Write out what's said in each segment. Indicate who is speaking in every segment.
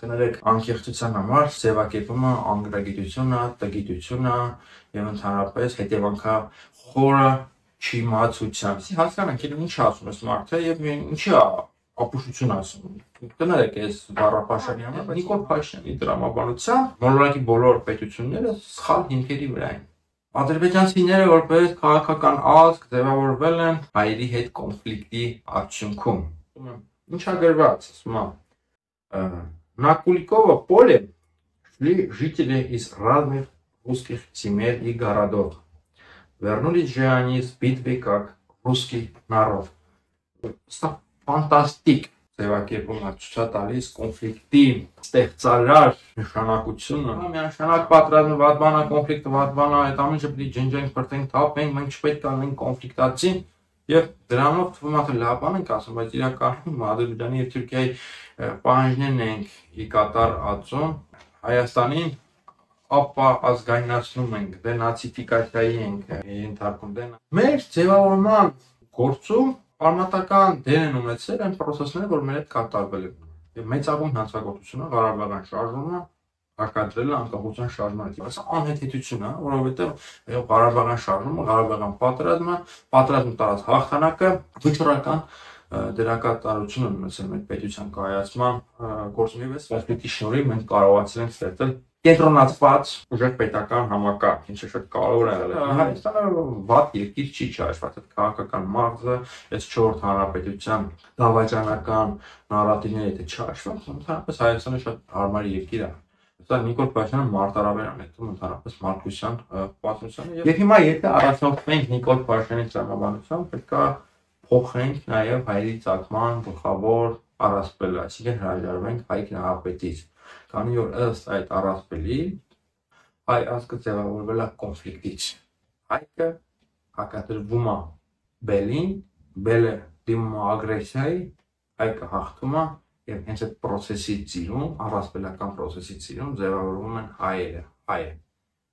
Speaker 1: կներեք անկեղծության համար ձևակերպումը անգրագիտությունը, տգիտությունը եւ ընդհանրապես հետևանքախորը չիմացության։ Հասկանանք, ինչ ասում ես մարդը եւ ինչի է ապուշություն ասում։ Կներեք այս բառապաշարի համար, բայց Նիկոլ Փաշինյանի դրամաբանությամբ մոլորակի բոլոր պետությունները սխալ հիմքերի վրա են։ Ադրբեջանցիները որպես քաղաքական ազգ ձևավորվել են հայերի հետ կոնֆլիկտի արդյունքում։ Ինչա գրված, ասում է, на Куликово поле шли жители из разных русских земель и городов. Вернулись же они с битвы как русский народ. Ֆանտաստիկ ձևակերպում է ցույց տալիս կոնֆլիկտի ստեղծարար նշանակությունը։ Միանշանակ պատրաստվում վատ բան է, կոնֆլիկտը վատ բան է, այդ ամենը պետք է ջնջենք, բրտենք, թափենք, մենք չպետք է լինենք կոնֆլիկտացի եւ դրանով թվում է թե լավ բան ենք ասում, բայց իրականում Ադրբեջանի եւ Թուրքիայի պահանջներն ենք ի կատար ածում, Հայաստանին ապա ազգայնացնում ենք, դենացիֆիկացիայի ենք ենթարկում դեն։ Մեր ձևավորման գործում արմատական դեր են ունեցել այն process-ները, որ մեր հետ կատարվել են։ Եվ մեծագույն հանցագործությունը Ղարաբաղյան շարժումը հակադրել է անկախության շարժմանը։ Այս անհեթեթություն է, որովհետև Ղարաբաղյան շարժումը, Ղարաբաղյան պատերազմը տարած հաղթանակը վճռական դերակատարություն են ունեցել մեր պետության կայացման գործում եւ այս ասպեկտի շնորհիվ մենք կարողացել ենք ստեղծել կենտրոնացված ուժեղ պետական համակարգ, ինչը շատ կարևոր է եղել։ Հայաստանը վատ երկիր չի ճաշված, այդ քաղաքական մաղձը, այս 4 հանրապետության դավաճանական նարատիվները եթե չհաշվեն, ընդհանրապես Հայաստանը շատ հարմար երկիր է։ Սա Նիկոլ Փաշինյանը մարտարավերան է դնում ընդհանրապես մարդկության պատմությանը։ Եվ հիմա եթե առաջնորդվենք Նիկոլ Փաշինյանի տրամաբանությամբ, պետք է փոխենք նաև հայերի ցակման գլխավոր առասպելը, այսինքն հրաժարվենք հայ քնահապետից։ Քանի որ ըստ այդ առասպելի հայ ազգը ձևավորվել է կոնֆլիկտից։ Հայկը հակադրվում է բելին, բելը դիմում է ագրեսիայի, հայկը հաղթում է եւ հենց այդ process-ի ծիրում, առասպելական process-ի ծիրում ձևավորվում են հայերը, հայը։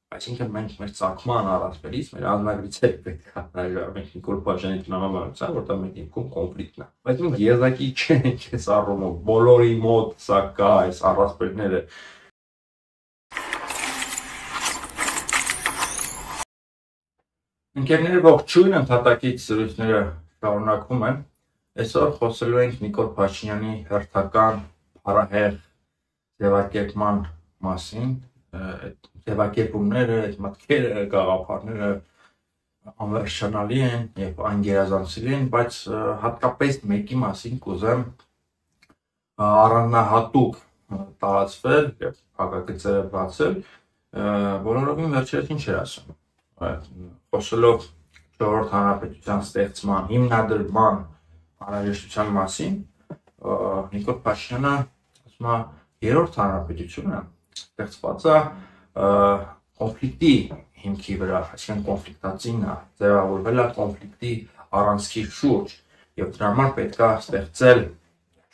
Speaker 1: Այսինքն մենք մեր ցակման առասպելից, մեր ազնագրից հետ պետք է հրաժարվենք Նիկոլ Փաշինյանի տնամաբանությամբ, որտեղ մեր դեպքում կոնֆլիկտն է։ Բայց մենք եզակի չենք այս առումով, բոլորի մոտ սա կա այս առասպելները։ Ընկերները ողջույն, ընդհատակից զրույցները շարունակվում են։ Այսօր խոսելու ենք Նիկոլ Փաշինյանի հերթական փառահեղ ձևակերպման մասին։ Այդ ձևակերպումները, այդ մտքերը, գաղափարները անվերջանալի են եւ անգերազանցելի են, բայց հատկապես մեկի մասին կուզեմ առանձնահատուկ տարածվել եւ փակագծերը բացել, բոլորովին վերջերս ինչ էր ասում։ Խոսելով 4-րդ հանրապետության ստեղծման, հիմնադրման անհրաժեշտության մասին, Նիկոլ Փաշինյանը ասում է 3-րդ հանրապետությունը ստեղծված է կոնֆլիկտի հիմքի վրա, այսինքն կոնֆլիկտացին է, ձևավորվել է կոնֆլիկտի առանցքի շուրջ եւ դրա համար պետք է ստեղծել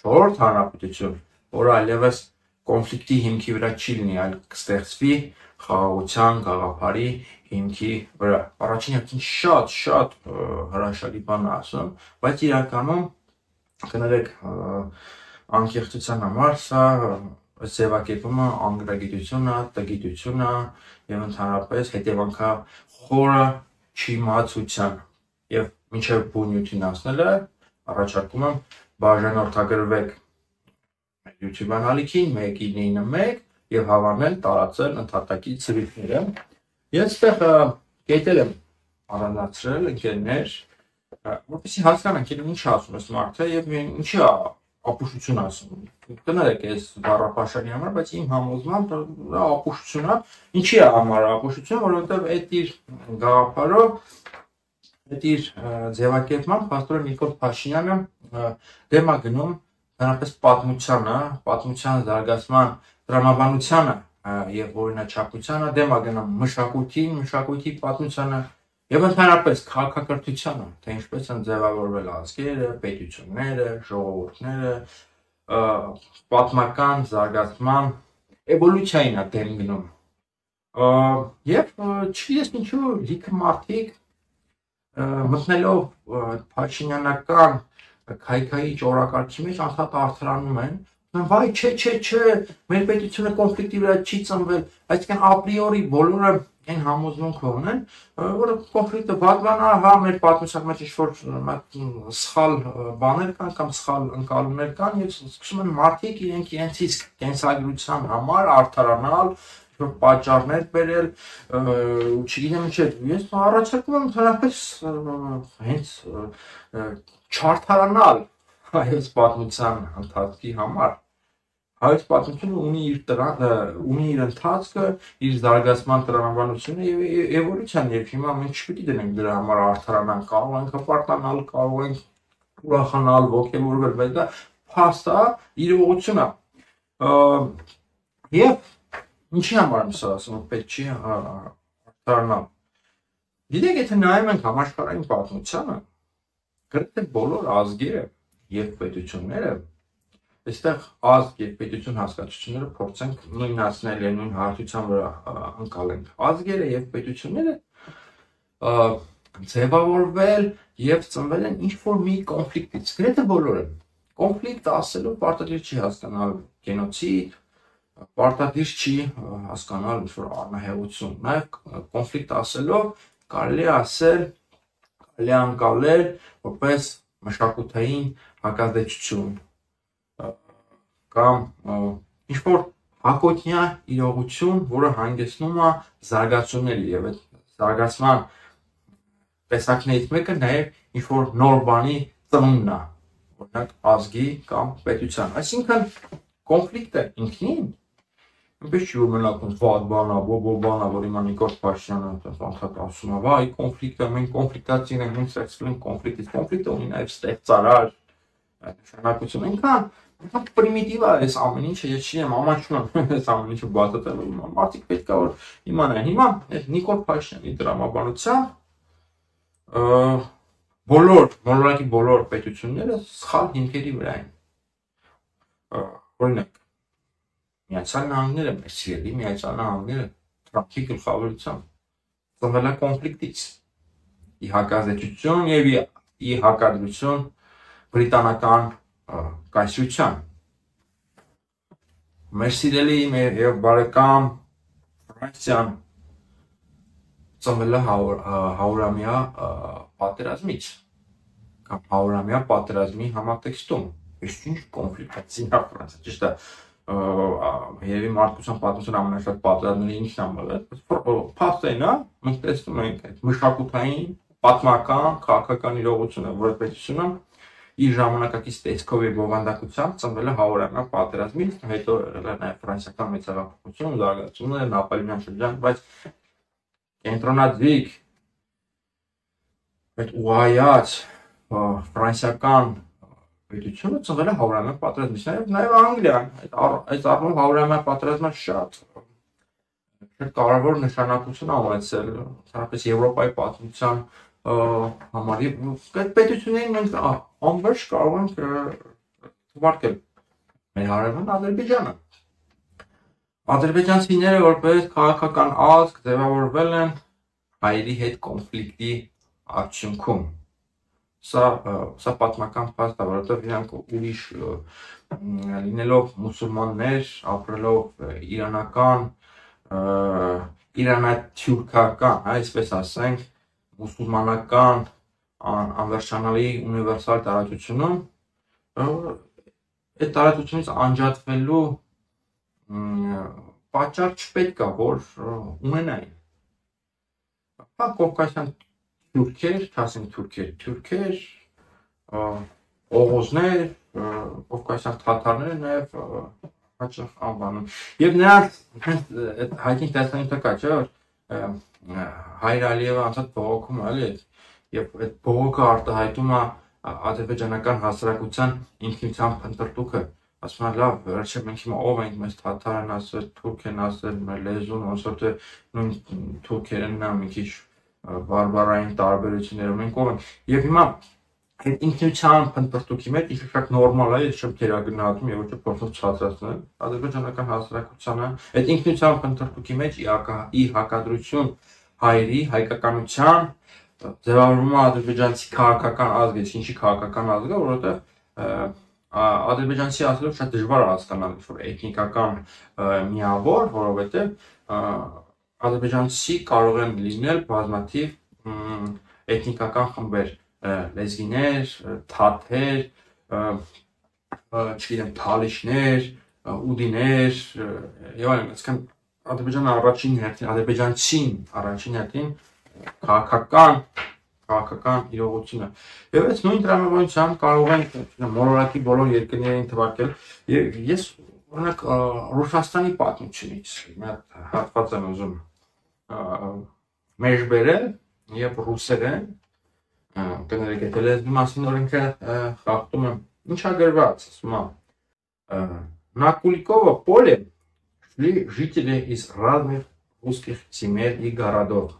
Speaker 1: 4-րդ հանրապետություն, որը այլևս կոնֆլիկտի հիմքի վրա չի լինի, այլ կստեղծվի խաղաղության, գաղափարի հիմքի վրա։ Առաջին հերթին շատ հրաշալի բան է ասում, բայց իրականում կներեք անկեղծության համար սա ձևակերպումը անգրագիտությունը, տգիտությունը եւ ընդհանրապես հետևանքախորը չիմացության եւ մինչեւ բունյութին ասնելը առաջարկում եմ բաժանորդագրվեք YouTube անալիքին 191 եւ հավանել, տարածել ընդհատակից զրույցները։ Ես այստեղ կետել եմ առանձնացրել ընկերներ, որպեսզի հասկանանք ինչ ասում է մարդը եւ ինչի է ապուշություն ասում։ Կներեք այս բառապաշարի համար, բայց իմ համոզմամբ դա ապուշություն է։ Ինչի է համար ապուշություն, որովհետեւ այդ իր գաղափարով, այդ իր ձևակերպմամբ փաստորեն Նիկոլ Փաշինյանը դեմ է գնում հնարպես պատմության զարգացման տրամաբանությանը եւ օրինաչափությանը, դեմ է գնում մշակույթին, մշակույթի պատմությանը եւ ընդհանրապես քաղաքակրթությանը, թե ինչպես են ձևավորվել ազգերը, պետությունները, ժողովուրդները, պատմական զարգացման էվոլյուցիային է դեմ գնում։ Եվ չգիտես ինչու լիքը մարդիկ մտնելով Փաշինյանական քայքայի ճորակարգի մեջ անդադ արդարանում են, Վայ, չէ, մեր պետությունը կոնֆլիկտի վրա չի ծնվել, այսինքն ապրիորի բոլորը այն համոզմունքը ունեն, որ կոնֆլիկտը վատ բան է, հա, մեր պատմության մեջ ինչ-որ սխալ բաներ կան կամ սխալ ընկալումներ կան եւ սկսում են մարդիկ իրենք իրենց իսկ կենսագրության համար արդարանալ, որ պատճառներ բերել, ու չգիտեմ ինչ է, ես առաջարկում եմ ընդհանրապես հենց չարդարանալ հայոց պատմության ընթացքի համար հայոց պատմությունը ունի իր ընթացքը, իր զարգացման տրամաբանությունը եւ էվոլյուցիան եւ հիմա մենք չպետք է դնենք դրա համար արդարանանք, կարող ենք հպարտանալ, կարող ենք ուրախանալ, ոգևորվել, բայց դա փաստ է, իրողություն է։ Եվ ինչի համար եմ սա ասում, պետք չի արդարանալ։ Գիտեք, եթե նայում ենք համաշխարհային պատմությանը, գրեթե բոլոր ազգերը եւ պետությունները այստեղ ազգ եւ պետություն հասկացությունները փորձենք նույնացնել եւ նույն հարթության վրա ընկալենք։ Ազգերը եւ պետությունները ձևավորվել եւ ծնվել են ինչ-որ մի կոնֆլիկտից, գրեթե բոլորը։ Կոնֆլիկտ ասելով պարտադիր չի հասկանալ գենոցիդ, պարտադիր չի հասկանալ ինչ-որ անհեղություն։ Նաեւ կոնֆլիկտ ասելով կարելի է ասել, կարելի է ընկալել որպես մշակութային հակազդեցություն կամ ինչ-որ հակոտնյա իրողություն, որը հանգեցնում է զարգացումների եւ այդ զարգացման տեսակներից մեկը նաեւ ինչ-որ նոր բանի ծնունդն է, օրինակ ազգի կամ պետության։ Այսինքն կոնֆլիկտը ինքնին այնպես չի որ մենակ վատ բան է, բան է, որ հիմա Նիկոլ Փաշինյանը անդադ ասում է, վայ կոնֆլիկտը, մենք կոնֆլիկտացին ենք, մենք ստեղծել ենք կոնֆլիկտից, կոնֆլիկտը ունի նաեւ ստեղծարար նշանակություն, այնքան պրիմիտիվ է այս ամեն ինչը, ես չի եմ ամաչում այս ամեն ինչը բացատրելու, մարդիկ պետք է որ իմանան, հիմա Նիկոլ Փաշինյանի տրամաբանությամբ բոլորակի բոլոր պետությունները սխալ հիմքերի վրա են, օրինակ Միացյալ Նահանգները, մեր սիրելի Միացյալ Նահանգները Թրամփի գլխավորությամբ ծնվել է կոնֆլիկտից, ի հակազդեցություն եւ ի հակադրություն բրիտանական կայսրության։ Մեր սիրելի եւ բարեկամ Ֆրանսիան ծնվել է հարյուրամյա պատերազմից կամ հարյուրամյա պատերազմի համատեքստում։ Այս ինչ կոնֆլիկտացին է Ֆրանսիա, ճիշտ է, երևի մարդկության պատմության ամենաշատ պատերազմների ինչն է, փաստն է, մենք տեսնում ենք այդ մշակութային, պատմական, քաղաքական իրողությունը, որը պետությունը իր ժամանակակից տեսքով եւ բովանդակությամբ ծնվել է հարյուրամյա պատերազմից, հետո նաեւ ֆրանսիական մեծահեղափոխություն, զարգացումները, նապոլեոնյան շրջան, բայց կենտրոնաձիգ այդ ուղղայաց ֆրանսիական պետությունը ծնվել է հարյուրամյա պատերազմից, նաեւ Անգլիան, այդ առումով հարյուրամյա պատերազմը շատ կարևոր նշանակություն է ունեցել, ընդհանրապես Եվրոպայի պատմության համար այդ պետություններին մենք անվերջ կարող ենք թվարկել մեր հարևան Ադրբեջանը։ Ադրբեջանցիները որպես քաղաքական ազգ ձևավորվել են հայերի հետ կոնֆլիկտի արդյունքում։ Սա պատմական փաստ է, որովհետև իրանք ուրիշ լինելով մուսուլմաններ, ապրելով իրանական, իրանաթյուրքական, այսպես ասենք, մուսուլմանական անվերջանալի ունիվերսալ տարածությունում այդ տարածությունից անջատվելու պատճառ չպետք է որ ունենային։ Հա կովկասյան թուրքեր, չասենք թուրքեր, օղոզներ, կովկասյան թաթարները նաև հաճախ անվանում։ Եվ նրանց հայտնի տեսանյութը կա, չէ՞ որ Հայր Ալիևը անցած բողոքում է, էլի, եւ այդ բողոքը արտահայտում է ադրբեջանական հասարակության ինքնության փնտրտուքը, ասում է լավ, վերջը մենք հիմա ով ենք, մեզ թաթար են ասել, թուրք են ասել, մեր լեզուն, ոնց որ թե նույն թուրքերենն է մի քիչ բարբարային տարբերություններով մենք ով ենք, եւ հիմա այդ ինքնության փնտրտուքի մեջ ինչ շատ նորմալ է, ես չեմ թերագնահատում եւ ոչ փորձում ցածրացնել ադրբեջանական հասարակությանը, այդ ինքնության փնտրտուքի մեջ ի հակադրություն հայերի հայկականության ձևավորվում է ադրբեջանցի քաղաքական ազգը, ինչի քաղաքական ազգը, որովհետև ադրբեջանցի ասելով շատ դժվար է հասկանալ որ էթնիկական միավոր, որովհետև ադրբեջանցի կարող են լինել բազմաթիվ էթնիկական խմբեր, լեզգիներ, թաթեր, չգիտեմ, թալիշներ, ուդիներ եւ այլն, այսինքն Ադրբեջանը առաջին հերթին, ադրբեջանցին առաջին հերթին քաղաքական իրողությունը։ Եվ այս նույն տրամաբանությամբ կարող ենք մոլորակի բոլոր երկրներին թվարկել։ Ես օրինակ Ռուսաստանի պատմությունից մի հատ հատված եմ ուզում մեջ բերել եւ ռուսերեն կներեք եթե լեզվի մասին օրենքը խախտում եմ, ինչա գրված, ասում եմ на Куликово поле шли жители из разных русских земель и городов.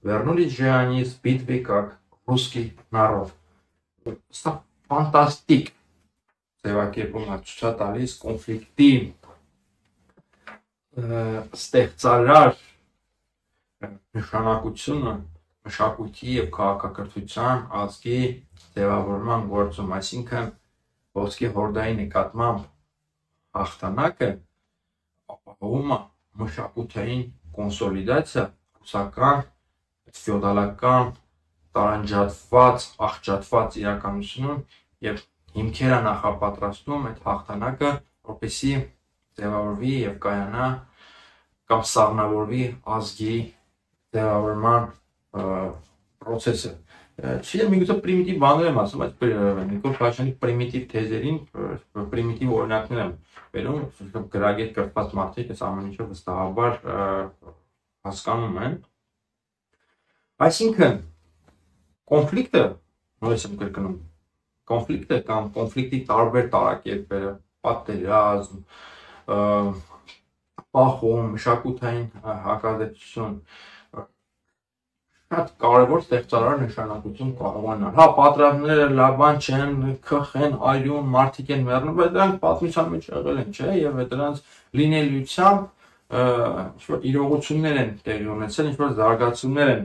Speaker 1: Вернулись же они с битвы как русский народ. Это фантастիկ ձևակերպում է ցույց տալիս կոնֆլիկտի ստեղծարար նշանակությունը մշակույթի եւ քաղաքակրթության ազգի ձևավորման գործում, այսինքն ոսկե հորդայի նկատմամբ հաղթանակը ապահովում է մշակութային կոնսոլիդացիա ռուսական ֆեոդալական տարանջատված, աղճատված իրականությունում եւ հիմքերը նախապատրաստում այդ հաղթանակը, որպեսզի ձևավորվի եւ կայանա կամ սաղնավորվի ազգի ձևավորման process-ը։ Չգիտեմ, միգուցե պրիմիտիվ բաներ եմ ասում, բայց Նիկոլ Փաշինյանի պրիմիտիվ թեզերին պրիմիտիվ օրինակներ եմ բերում, գրագետ կրթված մարդիկ այս ամեն ինչը վստահաբար հասկանում են։ Այսինքն կոնֆլիկտը, նույնպես եմ կրկնում, կոնֆլիկտը կամ կոնֆլիկտի տարբեր տարակերպերը, պատերազմ, պահում, մշակութային հակազդեցություն, շատ կարևոր ստեղծարար նշանակություն կարող ունենալ։ Հա, պատերազմները լավ բան չեն, քխեն, այրում, մարդիկ են մեռնում, բայց դրանք պատմության մեջ եղել են, չէ՞, եւ դրանց լինելիությամբ ինչ-որ իրողություններ են տեղի ունեցել, ինչ-որ զարգացումներ են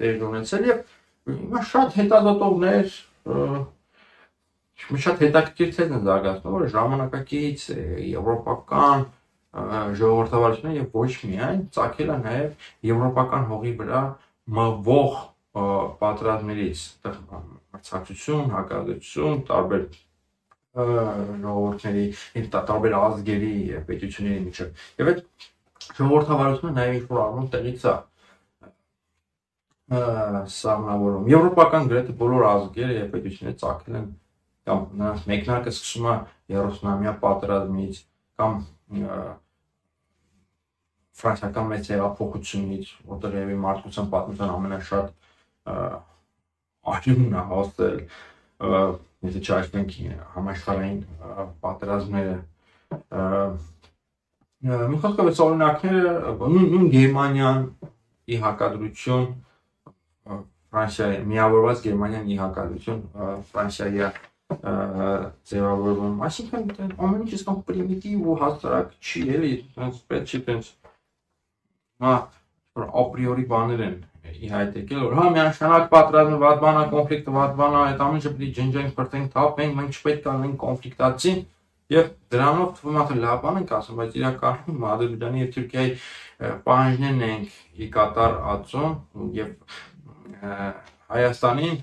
Speaker 1: տեղի ունեցել եւ հիմա շատ հետազոտողներ շատ հետաքրքիր թեզ են զարգացնում, որ ժամանակակից եվրոպական ժողովրդավարությունը եւ ոչ միայն ծագել է նաեւ եվրոպական հողի վրա մղվող պատերազմներից, մրցակցություն, հակազդեցություն, տարբեր ժողովուրդների, տարբեր ազգերի եւ պետությունների միջեւ։ Եվ այդ ժողովրդավարությունը նաեւ ինչ-որ առումով տեղից է սաղնավորում։ Եվրոպական գրեթե բոլոր ազգերը եւ պետությունները ծագել են կամ նրանց մեկնարկը սկսում է 30-ամյա պատերազմից կամ ֆրանսիական մեծ հեղափոխությունից, որտեղ եւի մարդկության պատմության ամենաշատ ահյունն է հասել, եթե չհաշվենք համաշխարհային պատերազմները, մի խոսքով այս օրինակները նույն Գերմանիան ի հակադրություն Ֆրանսիայի, միավորված Գերմանիան ի հակադրություն Ֆրանսիայի ձևավորվում, այսինքն ամեն ինչ իսկական պրիմիտիվ ու հասարակ չի, էլի, պետք չի տենց ապրիորի բաներ են ի հայտ եկել, որ հա միանշանակ պատերազմը վատ բան է, կոնֆլիկտը վատ բան է, այդ ամեն ինչը պետք է ջնջենք, բրդենք, թափենք, մենք չպետք է լինենք կոնֆլիկտացի եւ դրանով թվում է թե լավ բան ենք ասում, բայց իրականում Ադրբեջանի եւ Թուրքիայի պահանջներն ենք ի կատար ածում եւ Հայաստանին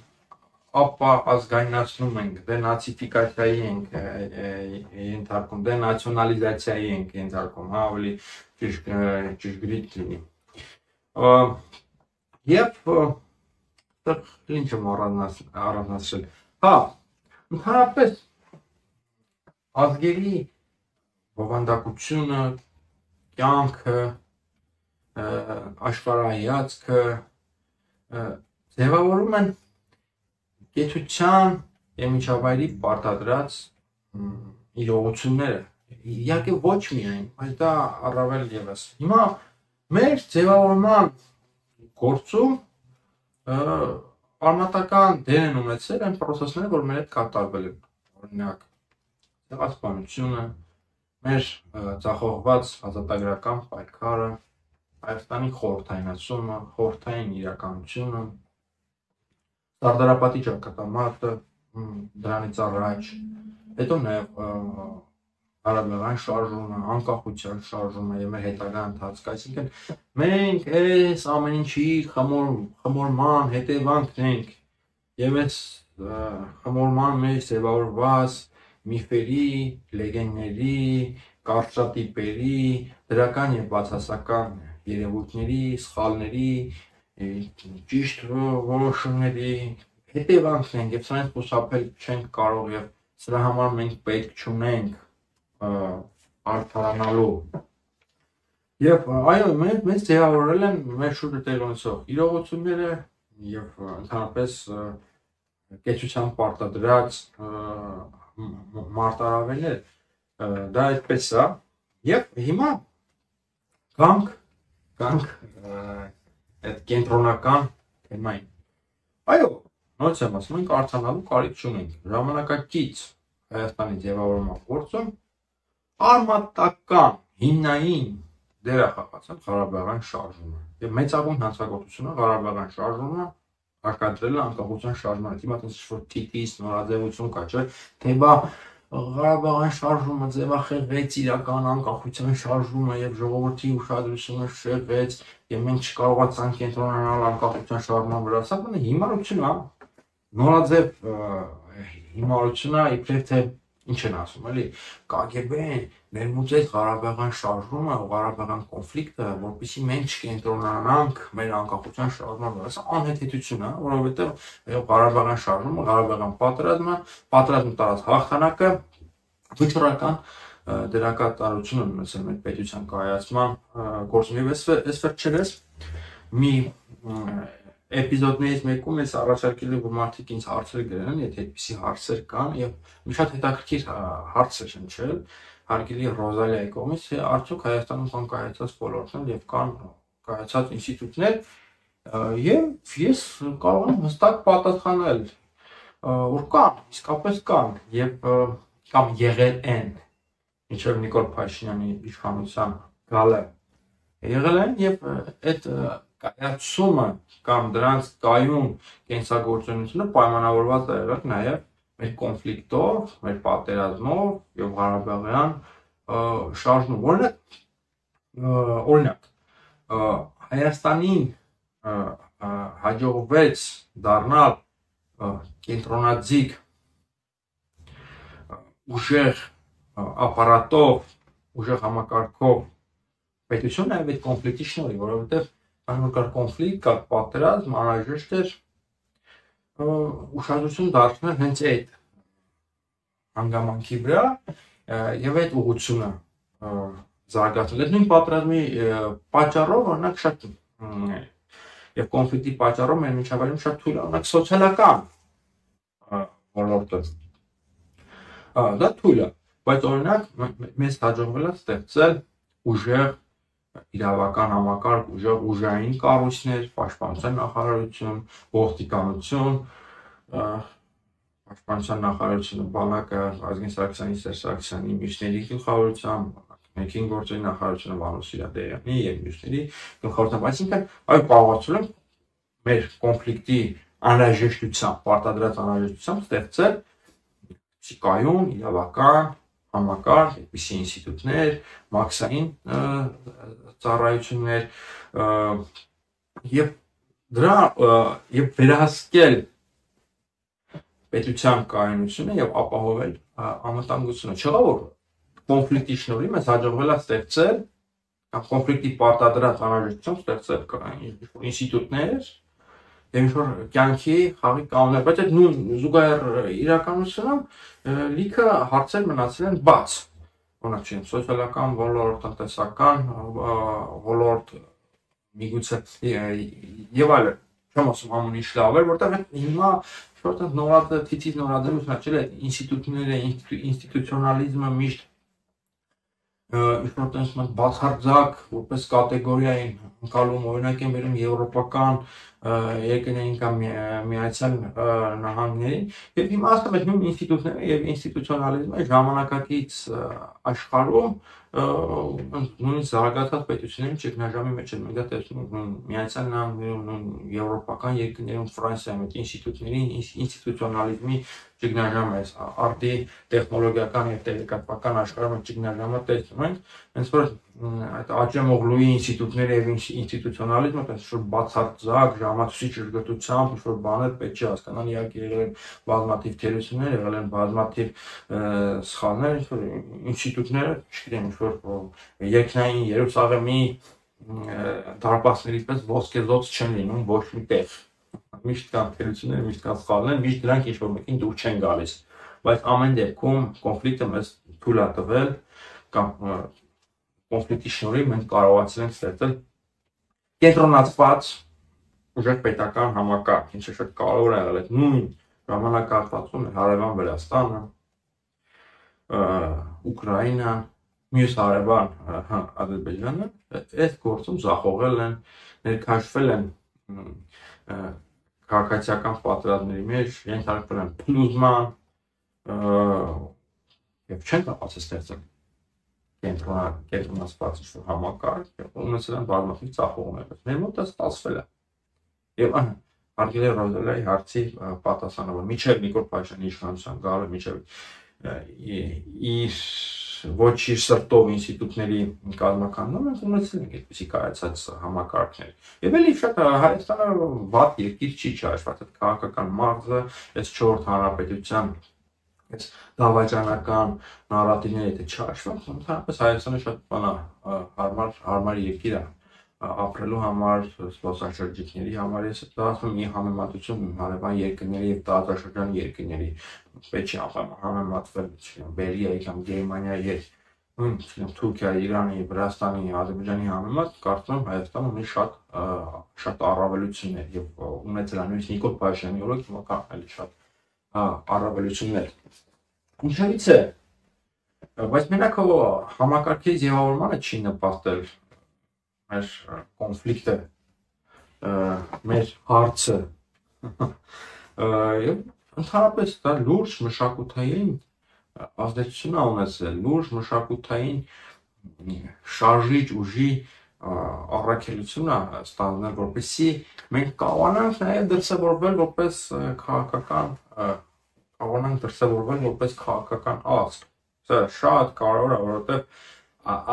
Speaker 1: ապա ազգայնացնում ենք, դենացիֆիկացիայի ենք ենթարկում, դենացիոնալիզացիայի ենք ենթարկում, հա ավելի ճշգրիտ լինի։ Եվ ինչ եմ առանձնացրել։ Հա, ընդհանրապես ազգերի բովանդակությունը, կյանքը, աշխարհայացքը ձևավորում են կեցության եւ միջավայրի պարտադրած իրողությունները, իհարկե ոչ միայն, բայց դա առավել եւս։ Հիմա մեր ձևավորման գործում արմատական դեր են ունեցել այն process-ները, որ մեր հետ կատարվել են, օրինակ ցեղասպանությունը, մեր ցախողված ազատագրական պայքարը, Հայաստանի խորհրդայնացումը, խորհրդային իրականությունը, Սարդարապատի ճակատամարտը, դրանից առաջ, հետո նաև հարաբերական շարժումը, անկախության շարժումը եւ մեր հետագա ընթացքը, այսինքն մենք այս ամեն ինչի խմորման հետևանքն ենք եւ այս խմորման մեջ ձևավորված միֆերի, լեգենդների, կարճատիպերի, դրական եւ բացասական երևույթների, սխալների, ճիշտ որոշումների հետևանքն են եւ սրանից խուսափել չենք կարող եւ սրա համար մենք պետք չունենք արդարանալու եւ այո մենք ձևավորել են մեր շուրջ տեղի ունեցող իրողությունները եւ ընդհանրապես կեցությամբ պարտադրած մարտահրավերներ դա այդպես է եւ հիմա գանք այդ կենտրոնական թեմային այո նույնիսկ ասում ենք արդարանալու կարիք չունենք ժամանակակից Հայաստանի ձևավորման գործում արմատական հիմնային դեր է խաղացել Ղարաբաղյան շարժումը եւ մեծագույն հանցագործությունը Ղարաբաղյան շարժումը հարկադրել է անկախության շարժմանը հիմա այնպես որ թիթիզ նորաձևություն կա չէ թե բա Ղարաբաղյան շարժումը ձևախեղվեց իրական անկախության շարժումը եւ ժողովրդի ուշադրությունը շեղվեց եւ մենք չկարողացանք կենտրոնանալ անկախության շարժման վրա սա հիմարություն է նորաձև հիմարությունը իբրև թե ինչ են ասում էլի KGB-ն ներմուծեց Ղարաբաղյան շարժումը Ղարաբաղյան կոնֆլիկտը որպեսզի մենք չկենտրոնանանք մեր անկախության շարժման վրա սա անհեթեթություն է որովհետեւ Ղարաբաղյան շարժումը Ղարաբաղյան պատերազմը տարած հաղթանակը վճռական դերակատարություն ունեցել մեր պետության կայացման գործում եւ այս վերջերս մի էպիզոդներից մեկում ես առաջարկել որ մարդիկ ինձ հարցեր գրեն, եթե այդպիսի հարցեր կան եւ մի շատ հետաքրքիր հարց է հնչել հարգելի Ռոզալիայի կողմից, թե արդյոք Հայաստանում կան կայացած ոլորտներ եւ կան կայացած ինստիտուտներ եւ ես կարող եմ հստակ պատասխանել որ կան, իսկապես կան եւ կամ եղել են ինչեւ Նիկոլ Փաշինյանի իշխանության գալը եղել են եւ այդ կայացումը կամ դրանց կայուն կենսագործունությունը պայմանավորված է եղել նաև մեր կոնֆլիկտով, մեր պատերազմով եւ Ղարաբաղյան շարժումով։ Օրինակ Հայաստանին հաջողվեց դառնալ կենտրոնաձիգ ուժեղ ապարատով, ուժեղ համակարգով պետություն նաև այդ կոնֆլիկտի շնորհիվ, որովհետեւ Անոր կոնֆլիկտ, կար պատերազմ, անհրաժեշտ էր ուշադրություն դարձնել հենց այդ հանգամանքի վրա եւ այդ ուղղությունը զարգացնել։ Այդ նույն պատերազմի պատճառով օրինակ շատ եւ կոնֆլիկտի պատճառով մեր միջավայրում շատ թույլ է օրինակ սոցիալական ոլորտը։ Դա թույլ է, բայց օրինակ մեզ հաջողվել է ստեղծել ուժեղ իրավական համակարգ, ուժային կառույցներ, պաշտպանության նախարարություն, ոստիկանություն, պաշտպանության նախարարությունը բանակը Ազգին Սարգսյանի, Սերժ Սարգսյանի մյուսների գլխավորությամբ, ներքին գործերի նախարարությունը Վանո Սիրադարյանի եւ մյուսների գլխավորությամբ, այսինքն այո կարողացել են մեր կոնֆլիկտի անհրաժեշտությամբ, պարտադրած անհրաժեշտությամբ ստեղծել կայուն իրավական համակարգ, այդպիսի ինստիտուտներ, մաքսային ծառայություններ եւ դրա եւ վերահսկել պետության կայունությունը եւ ապահովել անվտանգությունը։ Չեղավ որ կոնֆլիկտի շնորհիվ մեզ հաջողվել է ստեղծել կամ կոնֆլիկտի պարտադրած անհրաժեշտությամբ ստեղծել ինստիտուտներ եւ ինչ-որ կյանքի խաղի կանոններ, բայց այդ նույն զուգահեռ իրականությունում լիքը հարցեր մնացել են բաց։ Օրինակ չեմ սոցիալական ոլորտ, տնտեսական ոլորտ, միգուցե եւ այլն։ Չեմ ասում ամեն ինչ լավ է, որտեղ հիմա շուտով նորաձևություն չէ՞ այդ ինստիտուտները, ինստիտուցիոնալիզմը միշտ ինչ-որ բացարձակ որպես կատեգորիա են անցալում օրինակ են վերում եվրոպական երկրներին կամ Միացյալ Նահանգներին եւ հիմա ասում եմ նույն ինստիտուտները եւ ինստիտուցիոնալիզմը ժամանակակից աշխարհում նույնիսկ զարգացած պետությունների ճգնաժամի մեջ են մենք դա տեսնում Միացյալ Նահանգներում, եվրոպական երկրներում, Ֆրանսիայում այդ ինստիտուտների ինստիտուցիոնալիզմի ճգնաժամը է, արդի տեխնոլոգիական եւ տեղեկատվական աշխարհում ճգնաժամը տեսնում ենք, հենց որ այդ Աջեմօղլուի ինստիտուտները եւ ինստիտուցիոնալիզմը այսօր բացարձակ ժամացույցի ճշգրտությամբ ինչ որ բաներ պետք է հասկանալ, իհարկե եղել են բազմաթիվ թերություններ, եղել են բազմաթիվ սխալներ, ինչ որ ինստիտուտները, չգիտեմ, ինչ որ երկնային Երուսաղեմի դարպասների պես ոսկեզոծ չեն լինում ոչ մի տեղ։ Միշտ կան թերություններ, միշտ կան սխալներ, միշտ դրանք ինչ որ մեկին դուր չեն գալիս։ Բայց ամեն դեպքում կոնֆլիկտը մեզ թույլ է տվել կամ կոնֆլիկտի շնորհիվ մենք կարողացել ենք ստեղծել կենտրոնացված ուժեղ պետական համակարգ, ինչը շատ կարևոր է եղել այդ նույն ժամանակահատվածում հարևան Վրաստանը, Ուկրաինան, մյուս հարևան Ադրբեջանը այդ գործում զախողել են, ներքաշվել են քաղաքացիական պատերազմների մեջ, ենթարկվել են փլուզման եւ չեն կարողացել ստեղծել կենտրոնացված ինչ-որ համակարգ, ունեցել են բազմաթիվ ծախողներ։ Մեր մոտ դա ստացվել է։ Եվ Արգելե Ռոզելայի հարցի պատասխանը, որ միջև Նիկոլ Փաշինյանի իշխանության գալը միջև իր ոչ իր սրտով ինստիտուտների կազմակերպումը մենք ունեցել ենք այդպիսի կայացած համակարգներ։ Եվ էլի շատ Հայաստանը վատ երկիր չի չհաշված այդ քաղաքական մաղձը, այս 4 հանրապետության այս դավաճանական նարատիվները եթե չհաշվենք, ընդհանրապես Հայաստանը շատ բանա հարմար երկիր է ապրելու համար, զբոսաշրջիկների համար, ես դա ասում եմ մի համեմատություն հարևան երկրների եւ տարածաշրջան երկրների պետք է համեմատվել Բելգիայի կամ Գերմանիայի հետ Թուրքիայի, Իրանի, Վրաստանի, Ադրբեջանի համեմատ կարծում եմ Հայաստանը ունի շատ առավելություններ եւ ունեցել է նույնիսկ Նիկոլ Փաշինյանի օրոք հիմա կան շատ առավելություններ։ Ինչևից է, բայց մենակ համակարգի ձևավորմանը չի նպաստել մեր կոնֆլիկտը, մեր հարցը եւ ընդհանրապես դա լուրջ մշակութային ազդեցություն է ունեցել, լուրջ մշակութային շարժիչ ուժի առաքելություն է ստանձնել, որպեսզի մենք կարողանանք նաեւ դրսևորվել որպես քաղաքական ազգ։ Սա շատ կարևոր է, որովհետեւ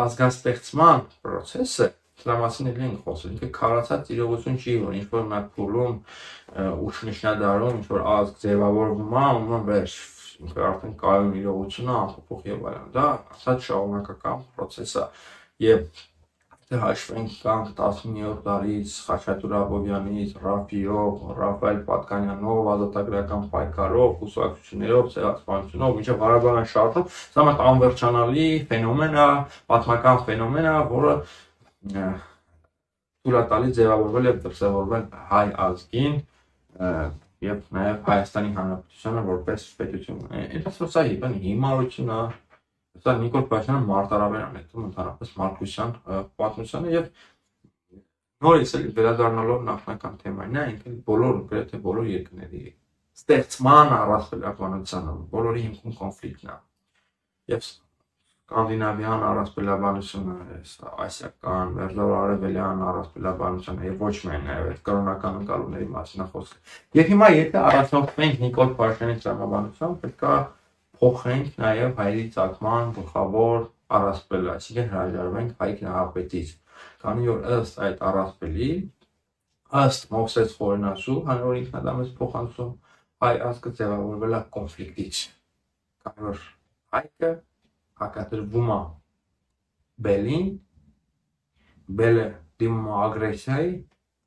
Speaker 1: ազգաստեղծման process-ը դրա մասին էլ ենք խոսում, ինքը քարացած իրողություն չի, որ ինչ-որ նա փուլում ուշնշնադարում ինչ-որ ազգ ձևավորվում է, ում վերջ, ինքը արդեն կայուն իրողություն է, անփոփոխ եւ այլն, դա ասած շարունակական process է եւ դե հաշվենք կան 19-րդ դարից Խաչատուր Աբովյանից, Ռաֆայել Պատկանյանով, ազատագրական պայքարով, կուսակցություններով, ցեղասպանությունով, մինչև Ղարաբաղյան շարժում, սա մեկ անվերջանալի ֆենոմեն է, պատմական ֆենոմեն է, որը թույլ է տալիս ձևավորվել եւ դրսևորվել հայ ազգին եւ նաեւ Հայաստանի Հանրապետությանը որպես պետություն։ Այնպես սա հիմարություն է, սա Նիկոլ Փաշինյանը մարտարավեր անետում ընդհանրապես Մարկոսյան պատմությանը եւ նորից էլ վերադառնալով նախնական թեմային, ինքը գրեթե բոլոր երկրների ստեղծման առասպելաբանությանը, բոլորի հիմքում կոնֆլիկտն է։ Եվ Սկանդինավյան առասպելաբանությունը, ասիական, մերձարևելյան առասպելաբանությունը եւ ոչ միայն նաեւ այդ կրոնական ընկալումների մասին է խոսքը։ Եվ հիմա եթե առաջնորդվենք Նիկոլ Փաշինյանի տրամաբանությամբ, պետք է փոխենք նաեւ հայերի ծագման գլխավոր առասպելը, այսինքն հրաժարվենք հայ գնահապետից, քանի որ ըստ այդ առասպելի, ըստ Մովսես Խորենասու, հանրոր ինքնադամից փոխանցում, հայ ազգը ձևավորվել է կոնֆլիկտից, քանի որ հայկը հակադրվում է բելին, բելը դիմում է ագրեսիայի,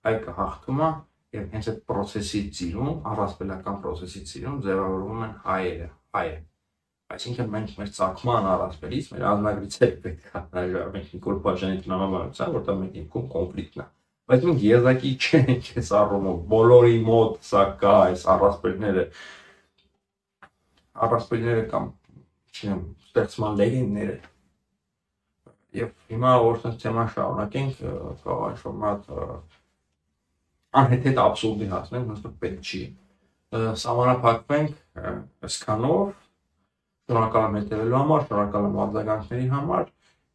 Speaker 1: հայկը հաղթում է եւ հենց այդ process-ի ծիրում, առասպելական process-ի ծիրում ձևավորվում են հայերը, հայը։ Այսինքն մենք մեր ծագման առասպելից, մեր ազնագրից պետք է հրաժարվենք Նիկոլ Փաշինյանի տրամաբանությամբ, որտեղ մենք ինքում կոնֆլիկտն է։ Բայց մենք եզակի չենք այս առումով, բոլորի մոտ սա կա այս առասպելները կամ չեմ ստեղծման լեգենդները եւ հիմա որ sense թեման շարունակենք կարող ինչ-որ մատ անհեթեթ աբսուրդի հասնենք, ոնց որ պետք չի։ Սահմանափակվենք այսքանով, շնորհակալ եմ հետևելու համար, շնորհակալ եմ արձագանքների համար,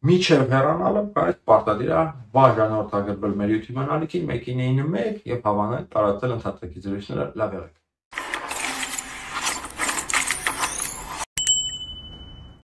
Speaker 1: միջև հեռանալը, բայց պարտադիր է բաժանորդագրվել մեր YouTube ալիքին 1-9-1 եւ հավանել, տարածել ընդհանրակի զրույցները, լավ եղեք։